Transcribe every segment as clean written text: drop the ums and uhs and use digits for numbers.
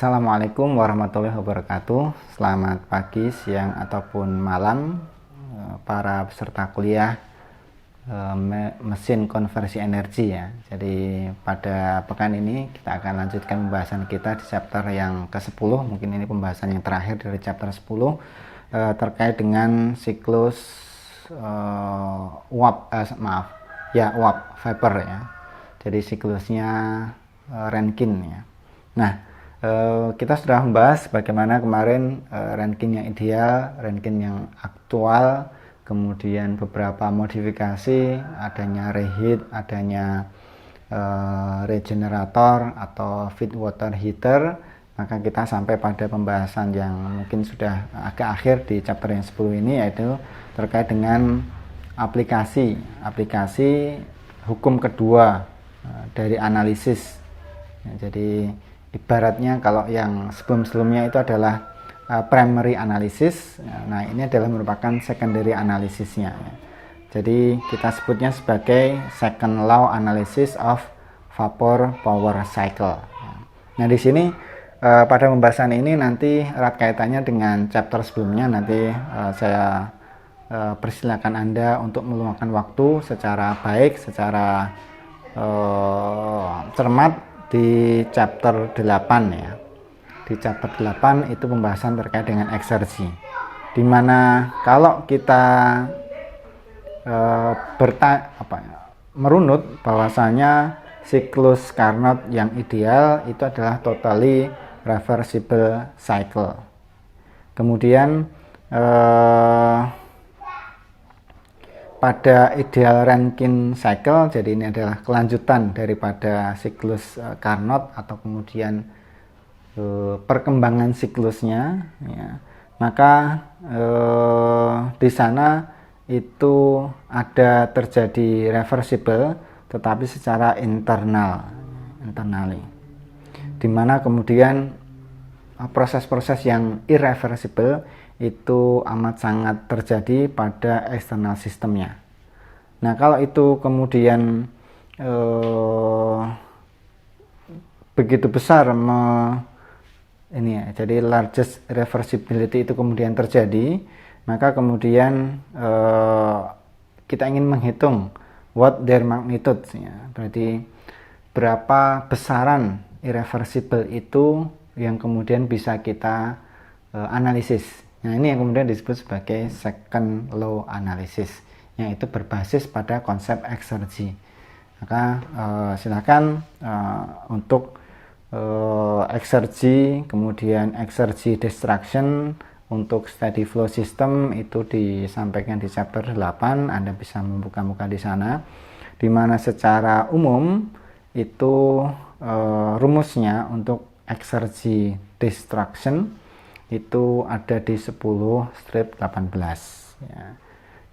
Assalamualaikum warahmatullahi wabarakatuh. Selamat pagi, siang, ataupun malam para peserta kuliah mesin konversi energi ya. Jadi pada pekan ini kita akan lanjutkan pembahasan kita di chapter yang ke-10. Mungkin ini pembahasan yang terakhir dari chapter 10 terkait dengan siklus uap vapor ya. Jadi siklusnya Rankine ya. Nah, kita sudah membahas bagaimana kemarin Rankine yang ideal, Rankine yang aktual, kemudian beberapa modifikasi, adanya reheat, adanya regenerator atau feed water heater. Maka kita sampai pada pembahasan yang mungkin sudah agak akhir di chapter yang 10 ini, yaitu terkait dengan aplikasi hukum kedua dari analisis ya. Jadi ibaratnya kalau yang sebelum-sebelumnya itu adalah primary analysis, nah ini adalah merupakan secondary analisisnya ya. Jadi kita sebutnya sebagai second law analysis of vapor power cycle. Nah di sini pada pembahasan ini nanti erat kaitannya dengan chapter sebelumnya. Nanti saya persilakan Anda untuk meluangkan waktu secara baik, secara cermat di chapter 8 ya. Di chapter 8 itu pembahasan terkait dengan eksergi, dimana kalau kita merunut bahwasanya siklus Carnot yang ideal itu adalah totally reversible cycle. Kemudian pada ideal Rankine cycle, jadi ini adalah kelanjutan daripada siklus Carnot atau kemudian perkembangan siklusnya ya. Maka di sana itu ada terjadi reversible tetapi secara internally, dimana kemudian proses-proses yang irreversible itu amat sangat terjadi pada eksternal sistemnya. Nah kalau itu kemudian begitu besar jadi largest reversibility itu kemudian terjadi, maka kemudian kita ingin menghitung what their magnitude ya. Berarti berapa besaran irreversible itu yang kemudian bisa kita analisis. Nah ini yang kemudian disebut sebagai second law analysis, yang itu berbasis pada konsep eksergi. Maka silakan untuk eksergi, kemudian eksergi destruction untuk steady flow system itu disampaikan di chapter 8. Anda bisa membuka-buka di sana, dimana secara umum itu rumusnya untuk eksergi destruction itu ada di 10/18 ya,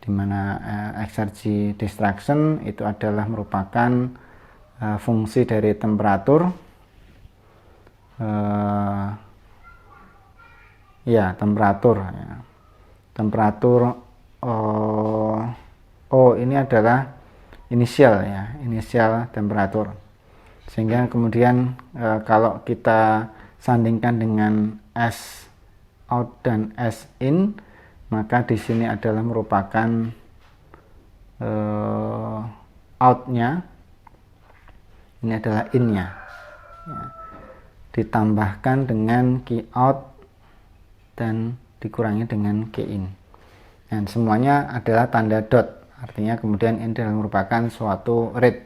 dimana eksergi destruction itu adalah merupakan fungsi dari temperatur ini adalah inisial temperatur, sehingga kemudian kalau kita sandingkan dengan S out dan S in, maka di sini adalah merupakan outnya, ini adalah innya ya. Ditambahkan dengan Q out dan dikurangi dengan Q in, dan semuanya adalah tanda dot, artinya kemudian ini adalah merupakan suatu rate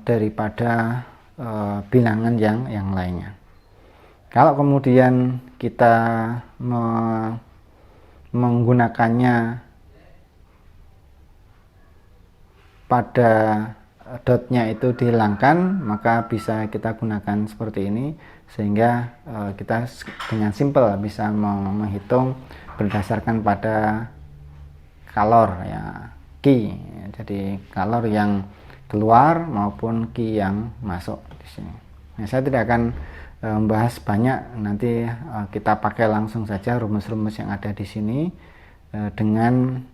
daripada bilangan yang lainnya. Kalau kemudian kita menggunakannya pada dotnya itu dihilangkan, maka bisa kita gunakan seperti ini, sehingga kita dengan simple bisa menghitung berdasarkan pada kalor ya, Q. Jadi kalor yang keluar maupun Q yang masuk di sini. Nah, saya tidak akan membahas banyak, nanti kita pakai langsung saja rumus-rumus yang ada di sini dengan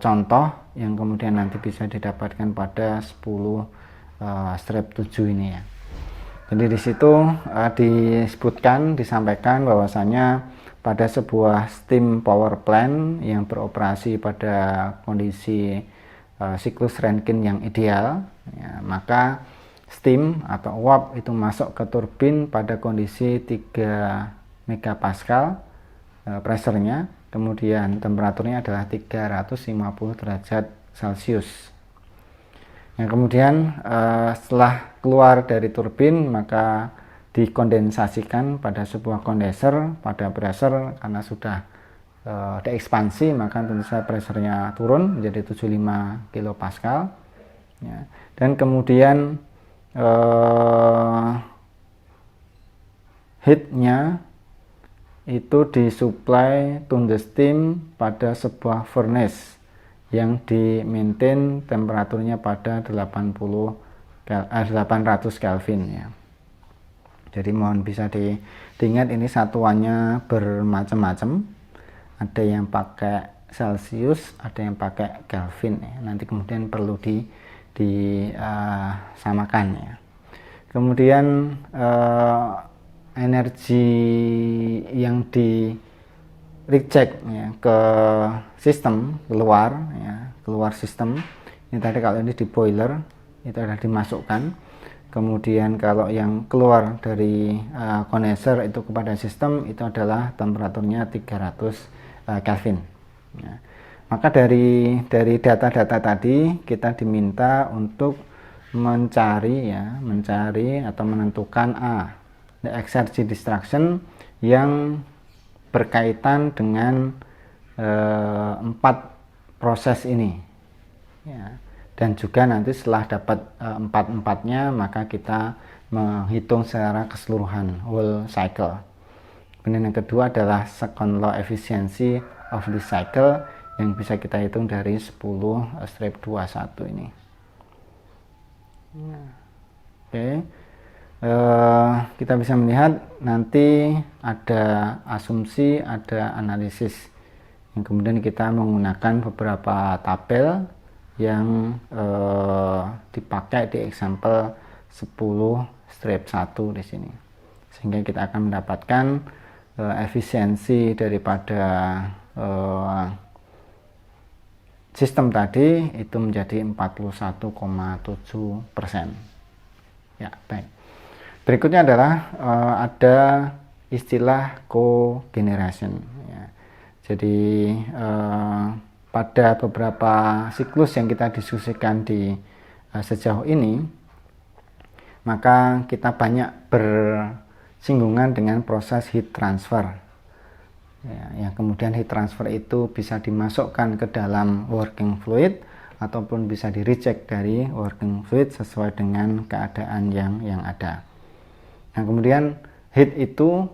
contoh yang kemudian nanti bisa didapatkan pada 10/7 ini ya. Jadi di situ disampaikan bahwasanya pada sebuah steam power plant yang beroperasi pada kondisi siklus Rankine yang ideal, ya, maka steam atau uap itu masuk ke turbin pada kondisi 3 megapascal pressurnya, kemudian temperaturnya adalah 350 derajat Celcius. Yang kemudian setelah keluar dari turbin maka dikondensasikan pada sebuah kondenser pada pressure, karena sudah diekspansi maka tentu saja pressurnya turun menjadi 75 kilopascal, ya. Dan kemudian heatnya itu disuplai to the steam pada sebuah furnace yang di-maintain temperaturnya pada 800 Kelvin, ya. Jadi mohon bisa diingat ini satuannya bermacam-macam. Ada yang pakai Celsius, ada yang pakai Kelvin, ya. Nanti kemudian perlu disamakan, ya. Kemudian energi yang di reject, ya, ke sistem keluar sistem. Ini tadi kalau ini di boiler itu adalah dimasukkan. Kemudian kalau yang keluar dari kondenser itu kepada sistem itu adalah temperaturnya 300 Kelvin. Ya. Maka dari data-data tadi kita diminta untuk mencari atau menentukan the exergy distraction yang berkaitan dengan 4 proses ini, ya. Dan juga nanti setelah dapat 4-4-nya maka kita menghitung secara keseluruhan whole cycle. Kemudian yang kedua adalah second law efficiency of the cycle yang bisa kita hitung dari 10-21 ini. Oke. Kita bisa melihat nanti ada asumsi, ada analisis, yang kemudian kita menggunakan beberapa tabel yang dipakai di example 10-1 di sini, sehingga kita akan mendapatkan efisiensi daripada sistem tadi itu menjadi 41,7%. Ya, baik. Berikutnya adalah ada istilah cogeneration, ya. Jadi pada beberapa siklus yang kita diskusikan di sejauh ini, maka kita banyak bersinggungan dengan proses heat transfer, ya, yang kemudian heat transfer itu bisa dimasukkan ke dalam working fluid ataupun bisa di reject dari working fluid sesuai dengan keadaan yang ada. Nah, kemudian heat itu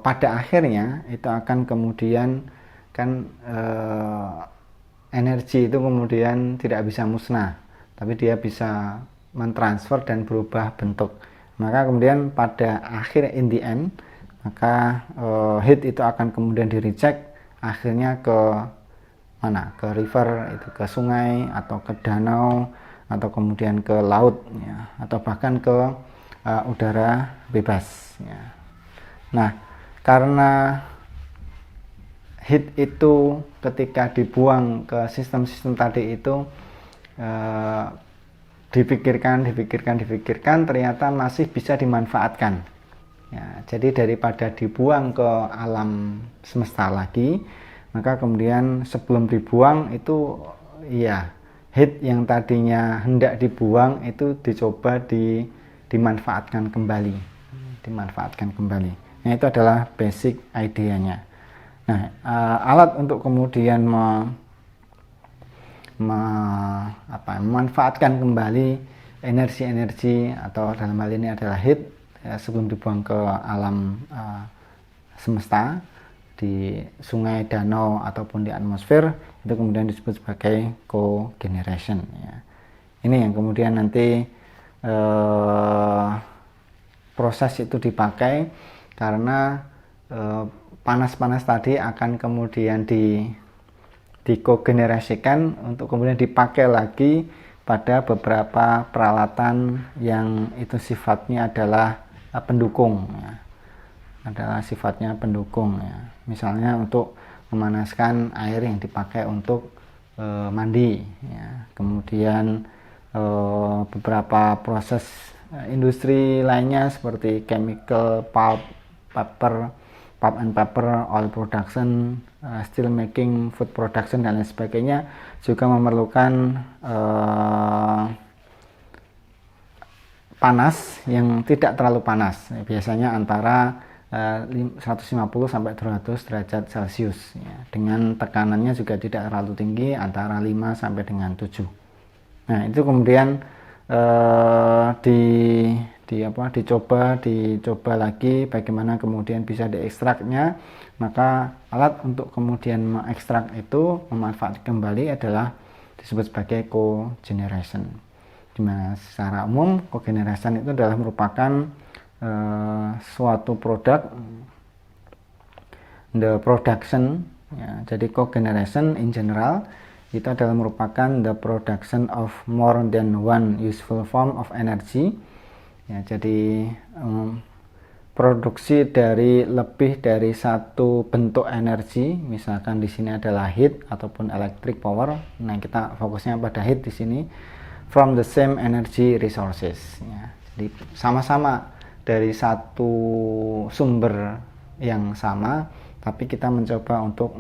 pada akhirnya itu akan kemudian energi itu kemudian tidak bisa musnah, tapi dia bisa mentransfer dan berubah bentuk. Maka kemudian pada akhir in the end, maka heat itu akan kemudian di reject akhirnya ke mana? Ke river, itu ke sungai atau ke danau atau kemudian ke laut, ya, atau bahkan ke udara bebas, ya. Nah, karena heat itu ketika dibuang ke sistem-sistem tadi itu dipikirkan ternyata masih bisa dimanfaatkan, ya. Jadi daripada dibuang ke alam semesta lagi, maka kemudian sebelum dibuang itu, ya, heat yang tadinya hendak dibuang itu dicoba dimanfaatkan kembali. Nah, itu adalah basic idenya. Nah, alat untuk kemudian memanfaatkan kembali energi-energi atau dalam hal ini adalah heat, ya, sebelum dibuang ke alam semesta di sungai, danau ataupun di atmosfer, itu kemudian disebut sebagai cogeneration, ya. Ini yang kemudian nanti proses itu dipakai karena panas-panas tadi akan kemudian dikogenerasikan untuk kemudian dipakai lagi pada beberapa peralatan yang itu sifatnya adalah pendukung ya. Adalah sifatnya pendukung ya. Misalnya untuk memanaskan air yang dipakai untuk mandi ya. Kemudian beberapa proses industri lainnya seperti chemical, pulp and paper, oil production, steel making, food production dan lain sebagainya juga memerlukan panas yang tidak terlalu panas, biasanya antara 150 sampai 200 derajat Celcius ya. Dengan tekanannya juga tidak terlalu tinggi, antara 5 sampai dengan 7. Nah, itu kemudian dicoba lagi bagaimana kemudian bisa diekstraknya. Maka alat untuk kemudian mengekstrak itu, memanfaatkan kembali, adalah disebut sebagai cogeneration. Dimana secara umum cogeneration itu adalah merupakan suatu produk, the production ya. Jadi cogeneration in general itu adalah merupakan the production of more than one useful form of energy ya. Jadi produksi dari lebih dari satu bentuk energi, misalkan di sini adalah heat ataupun electric power. Nah, kita fokusnya pada heat di sini, from the same energy resources ya. Jadi sama-sama dari satu sumber yang sama, tapi kita mencoba untuk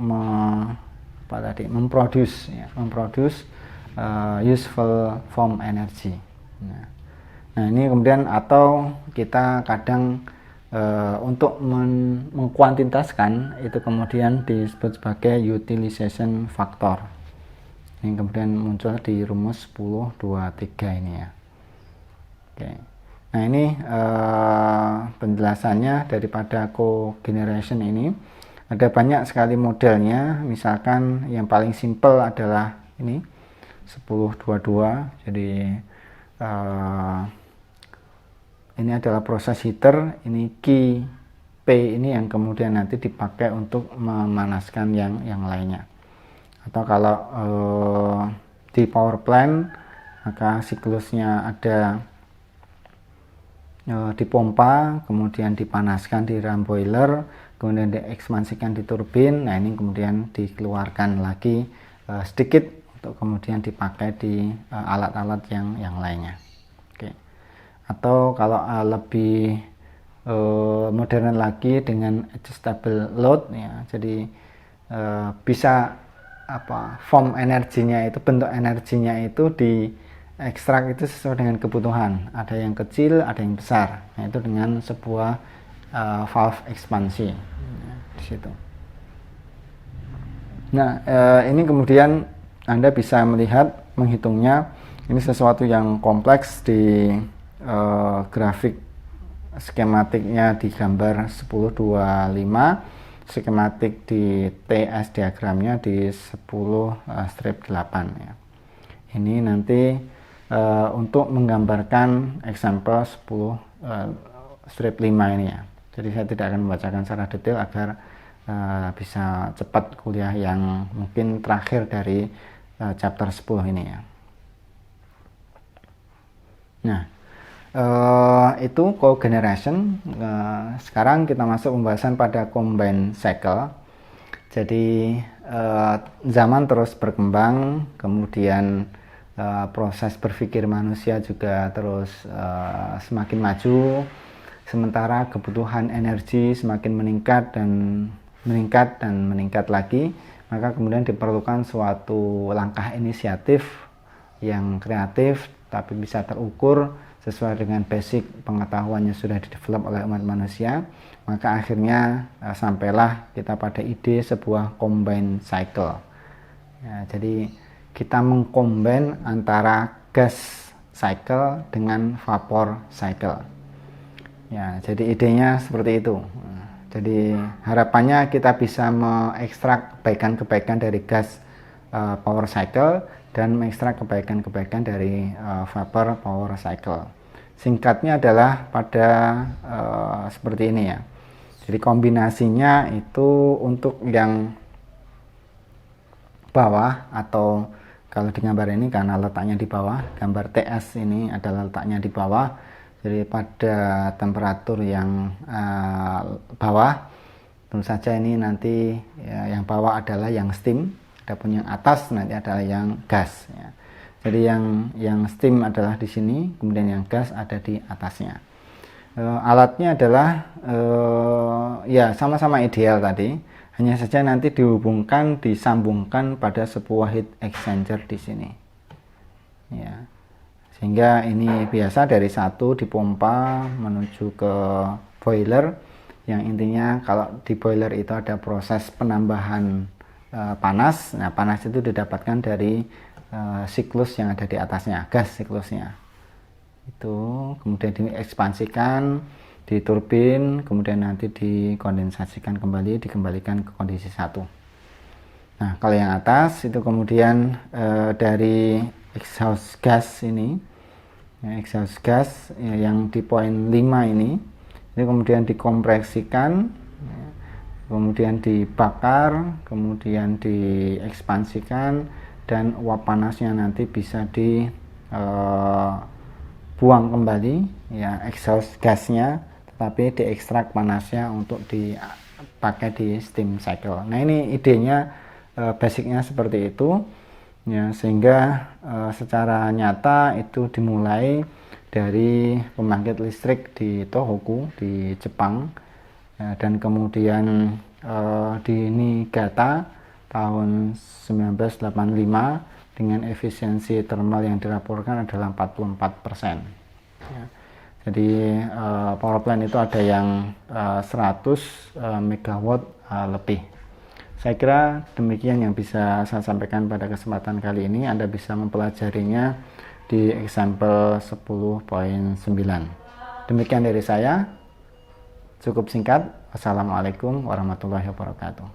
memproduce useful form energy. Nah, ini kemudian, atau kita kadang untuk mengkuantitaskan itu kemudian disebut sebagai utilization factor. Ini kemudian muncul di rumus 10-2-3 ini ya. Oke. Nah, ini penjelasannya daripada cogeneration ini. Ada banyak sekali modelnya. Misalkan yang paling simple adalah ini 10-2-2. Jadi ini adalah proses heater, ini key P ini yang kemudian nanti dipakai untuk memanaskan yang lainnya. Atau kalau di power plant, maka siklusnya ada dipompa, kemudian dipanaskan di drum boiler, kemudian diekspansikan di turbin. Nah, ini kemudian dikeluarkan lagi sedikit untuk kemudian dipakai di alat-alat yang lainnya. Oke. Atau kalau lebih modern lagi dengan adjustable load ya. Jadi bisa form energinya itu, bentuk energinya itu ekstrak itu sesuai dengan kebutuhan. Ada yang kecil, ada yang besar. Nah, itu dengan sebuah valve ekspansi di situ. Nah, ini kemudian Anda bisa melihat, menghitungnya. Ini sesuatu yang kompleks. Di grafik skematiknya di gambar 10-25, skematik di TS diagramnya di 10-8 ya. Ini nanti untuk menggambarkan example 10-5 ini ya. Jadi saya tidak akan membacakan secara detail agar bisa cepat kuliah yang mungkin terakhir dari chapter 10 ini ya. Nah, itu cogeneration. Sekarang kita masuk pembahasan pada combined cycle. Jadi zaman terus berkembang, kemudian proses berpikir manusia juga terus semakin maju, sementara kebutuhan energi semakin meningkat dan meningkat lagi. Maka kemudian diperlukan suatu langkah inisiatif yang kreatif tapi bisa terukur sesuai dengan basic pengetahuan yang sudah didevelop oleh umat manusia. Maka akhirnya sampailah kita pada ide sebuah combined cycle ya. Jadi kita mengcombine antara gas cycle dengan vapor cycle ya. Jadi idenya seperti itu. Jadi harapannya kita bisa mengekstrak kebaikan-kebaikan dari gas power cycle dan mengekstrak kebaikan-kebaikan dari vapor power cycle. Singkatnya adalah pada seperti ini ya. Jadi kombinasinya itu untuk yang bawah, atau kalau di gambar ini karena letaknya di bawah, gambar TS ini adalah letaknya di bawah, jadi pada temperatur yang bawah, tentu saja ini nanti ya, yang bawah adalah yang steam, adapun yang atas nanti adalah yang gas ya. Jadi yang steam adalah di sini, kemudian yang gas ada di atasnya. Alatnya adalah ya sama-sama ideal tadi, hanya saja nanti disambungkan pada sebuah heat exchanger di sini ya, sehingga ini biasa dari satu dipompa menuju ke boiler, yang intinya kalau di boiler itu ada proses penambahan panas. Nah, panas itu didapatkan dari siklus yang ada di atasnya, gas siklusnya itu, kemudian diekspansikan di turbin, kemudian nanti dikondensasikan kembali, dikembalikan ke kondisi 1. Nah, kalau yang atas itu kemudian dari exhaust gas ini ya, exhaust gas ya, yang di poin 5 ini kemudian dikompresikan ya, kemudian dibakar, kemudian diekspansikan, dan uap panasnya nanti bisa buang kembali ya exhaust gasnya, tetapi diekstrak panasnya untuk dipakai di steam cycle. Nah, ini idenya basicnya seperti itu ya, sehingga secara nyata itu dimulai dari pembangkit listrik di Tohoku di Jepang ya, dan kemudian di Niigata tahun 1985 dengan efisiensi thermal yang dilaporkan adalah 44%. Ya. Jadi power plant itu ada yang 100 megawatt lebih. Saya kira demikian yang bisa saya sampaikan pada kesempatan kali ini. Anda bisa mempelajarinya di example 10.9. Demikian dari saya. Cukup singkat. Wassalamualaikum warahmatullahi wabarakatuh.